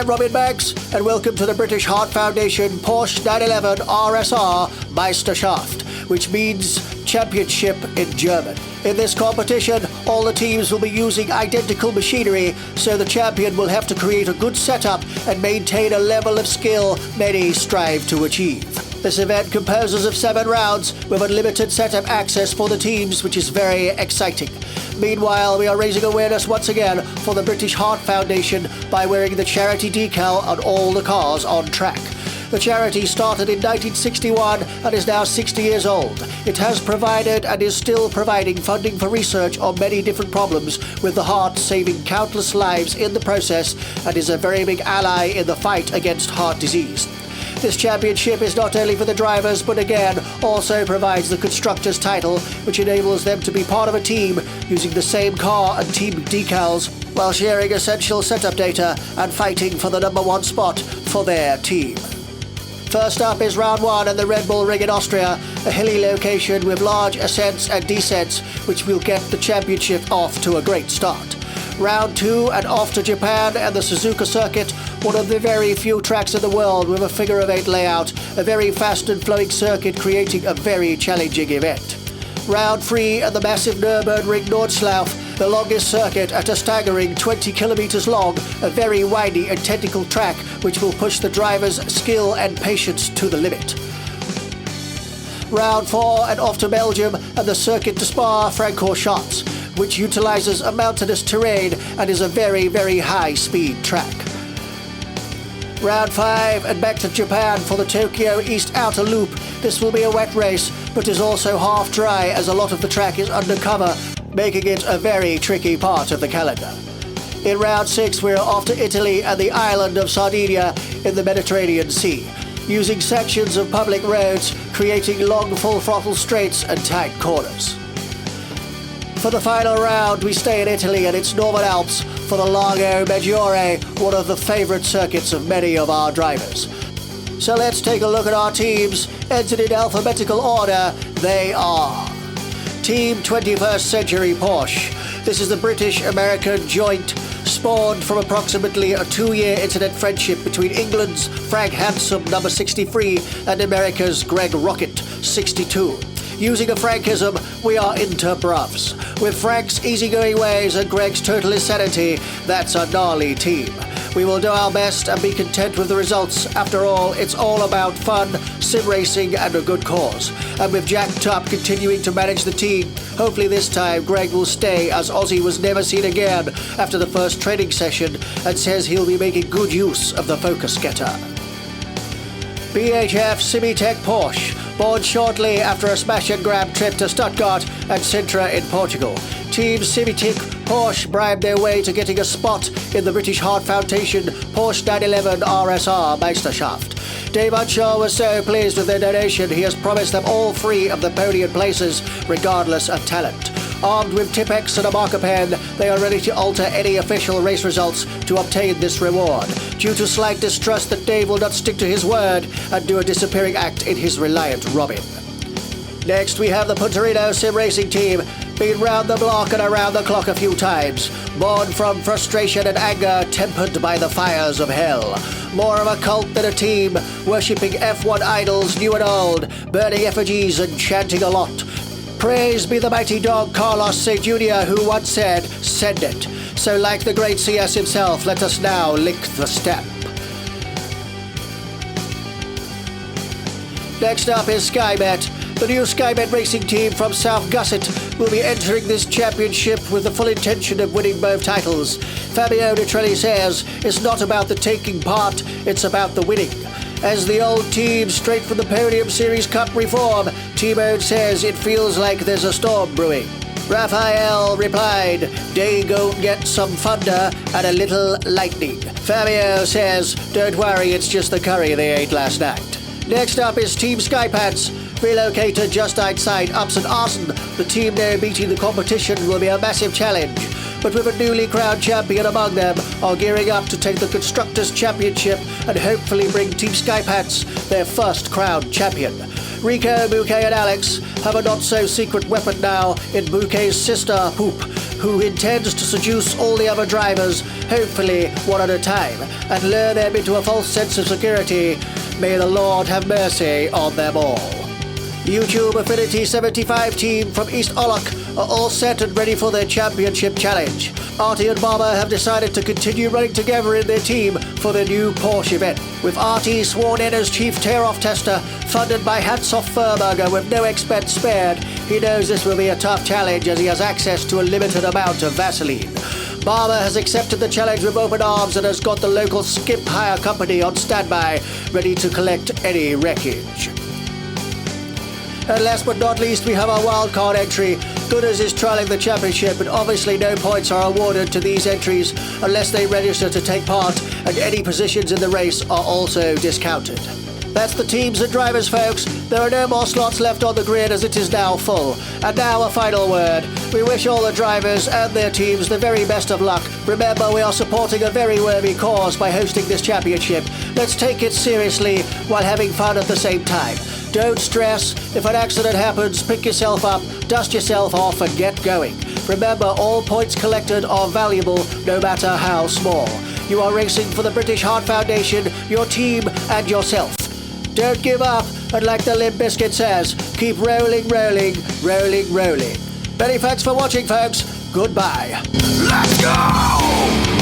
I'm Robin Banks, and welcome to the British Heart Foundation Porsche 911 RSR Meisterschaft, which means championship in German. In this competition, all the teams will be using identical machinery, so the champion will have to create a good setup and maintain a level of skill many strive to achieve. This event composes of 7 rounds with unlimited setup access for the teams, which is very exciting. Meanwhile, we are raising awareness once again for the British Heart Foundation by wearing the charity decal on all the cars on track. The charity started in 1961 and is now 60 years old. It has provided and is still providing funding for research on many different problems with the heart, saving countless lives in the process, and is a very big ally in the fight against heart disease. This championship is not only for the drivers, but again also provides the constructors' title, which enables them to be part of a team using the same car and team decals while sharing essential setup data and fighting for the #1 spot for their team. First up is round 1 at the Red Bull Ring in Austria, a hilly location with large ascents and descents, which will get the championship off to a great start. Round 2 and off to Japan and the Suzuka circuit, one of the very few tracks in the world with a figure-of-8 layout, a very fast and flowing circuit creating a very challenging event. Round 3 at the massive Nürburgring Nordschleife, the longest circuit at a staggering 20 kilometers long, a very windy and technical track which will push the driver's skill and patience to the limit. Round 4 and off to Belgium and the Circuit de Spa-Francorchamps, which utilizes a mountainous terrain and is a very, very high-speed track. Round 5 and back to Japan for the Tokyo East Outer Loop. This will be a wet race, but is also half dry as a lot of the track is undercover, making it a very tricky part of the calendar. In round 6, we're off to Italy and the island of Sardinia in the Mediterranean Sea, using sections of public roads, creating long full throttle straights and tight corners. For the final round, we stay in Italy and its Northern Alps for the Lago Maggiore, one of the favorite circuits of many of our drivers. So let's take a look at our teams. Entered in alphabetical order, they are Team 21st Century Porsche. This is the British-American joint, spawned from approximately a 2-year internet friendship between England's Frank Handsome, number 63, and America's Greg Rocket, 62. Using a Frankism, we are into bruvs. With Frank's easygoing ways and Greg's total insanity, that's a gnarly team. We will do our best and be content with the results. After all, it's all about fun, sim racing, and a good cause. And with Jack Tupp continuing to manage the team, hopefully this time Greg will stay, as Aussie was never seen again after the first training session, and says he'll be making good use of the Focus Getter. BHF Simitech Porsche, born shortly after a smash-and-grab trip to Stuttgart and Sintra in Portugal. Team Simitech Porsche bribed their way to getting a spot in the British Heart Foundation Porsche 911 RSR Meisterschaft. Dave Unshaw was so pleased with their donation, he has promised them all 3 of the podium places, regardless of talent. Armed with Tipex and a marker pen, they are ready to alter any official race results to obtain this reward, due to slight distrust that Dave will not stick to his word and do a disappearing act in his reliant Robin. Next, we have the Punterino Sim Racing team, been round the block and around the clock a few times, born from frustration and anger tempered by the fires of hell. More of a cult than a team, worshipping F1 idols new and old, burning effigies and chanting a lot. Praise be the mighty dog Carlos Saint Jr., who once said, "Send it." So like the great CS himself, let us now lick the step. Next up is Skybet. The new Skybet racing team from South Gusset will be entering this championship with the full intention of winning both titles. Fabio Nitrelli says, it's not about the taking part, it's about the winning. As the old team straight from the Podium Series Cup reform, T-Bone says it feels like there's a storm brewing. Raphael replied, they go get some thunder and a little lightning. Fabio says, don't worry, it's just the curry they ate last night. Next up is Team Skypants. Relocated just outside Ups and Arsen, the team there beating the competition will be a massive challenge. But with a newly crowned champion among them, are gearing up to take the Constructors' Championship and hopefully bring Team Skypants their first crowned champion. Rico, Bouquet and Alex have a not-so-secret weapon now in Bouquet's sister, Poop, who intends to seduce all the other drivers, hopefully one at a time, and lure them into a false sense of security. May the Lord have mercy on them all. YouTube Affinity 75 team from East Ollock are all set and ready for their championship challenge. Artie and Barber have decided to continue running together in their team for the new Porsche event. With Artie sworn in as chief tear-off tester, funded by Hats-Off Furburger with no expense spared, he knows this will be a tough challenge as he has access to a limited amount of Vaseline. Barber has accepted the challenge with open arms and has got the local skip hire company on standby, ready to collect any wreckage. And last but not least, we have our wildcard entry. Gunners is trialling the championship, and obviously no points are awarded to these entries unless they register to take part, and any positions in the race are also discounted. That's the teams and drivers, folks. There are no more slots left on the grid as it is now full. And now a final word. We wish all the drivers and their teams the very best of luck. Remember, we are supporting a very worthy cause by hosting this championship. Let's take it seriously while having fun at the same time. Don't stress. If an accident happens, pick yourself up, dust yourself off and get going. Remember, all points collected are valuable no matter how small. You are racing for the British Heart Foundation, your team and yourself. Don't give up, and like the Limp Bizkit says, keep rolling, rolling, rolling, rolling. Many thanks for watching, folks. Goodbye. Let's go!